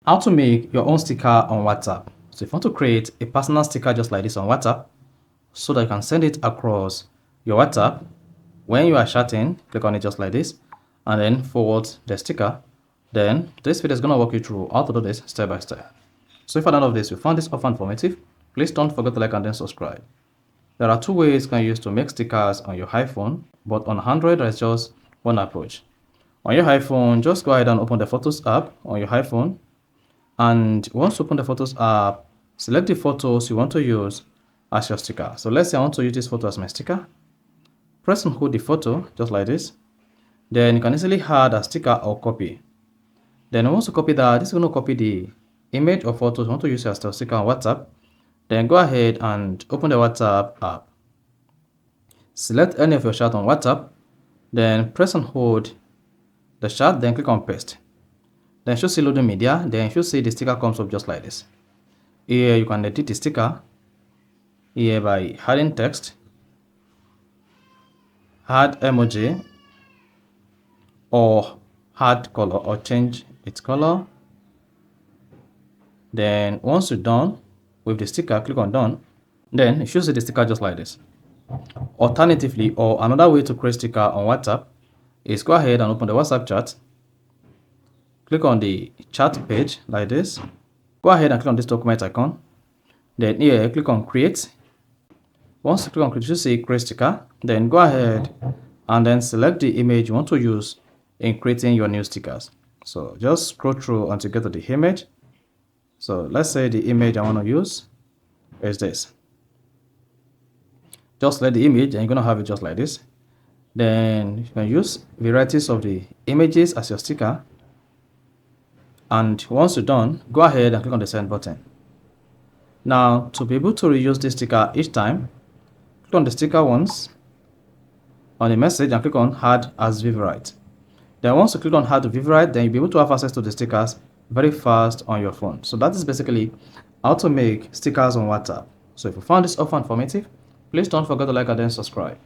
How to make your own sticker on WhatsApp. So if you want to create a personal sticker just like this on WhatsApp, so that you can send it across your WhatsApp, when you are chatting, click on it just like this, and then forward the sticker. Then this video is going to walk you through how to do this step by step. So if at the end of this you found this offer informative, please don't forget to like and then subscribe. There are two ways you can use to make stickers on your iPhone, but on Android there's just one approach. On your iPhone, just go ahead and open the Photos app on your iPhone. And once you open the Photos app, select the photos you want to use as your sticker. So let's say I want to use this photo as my sticker. Press and hold the photo just like this. Then you can easily add a sticker or copy. Then once you copy that, this is going to copy the image or photos you want to use as your sticker on WhatsApp. Then go ahead and open the WhatsApp app. Select any of your chat on WhatsApp. Then press and hold the chat, then click on paste. Then you should see loading media, then you should see the sticker comes up just like this. Here you can edit the sticker here by adding text, add emoji, or add color or change its color. Then once you're done with the sticker, click on done. Then you should see the sticker just like this. Alternatively, or another way to create sticker on WhatsApp is go ahead and open the WhatsApp chat. Click on the chat page like this. Go ahead and click on this document icon. Then here, click on create. Once you click on create, you see create sticker. Then go ahead and then select the image you want to use in creating your new stickers. So just scroll through until you get to the image. So let's say the image I want to use is this. Just select the image and you're going to have it just like this. Then you can use varieties of the images as your sticker. And once you're done, go ahead and click on the send button. Now, to be able to reuse this sticker each time, click on the sticker once on the message and click on add as favorite. Then once you click on add to favorite, then you'll be able to have access to the stickers very fast on your phone. So that is basically how to make stickers on WhatsApp. So if you found this offer informative, please don't forget to like and then subscribe.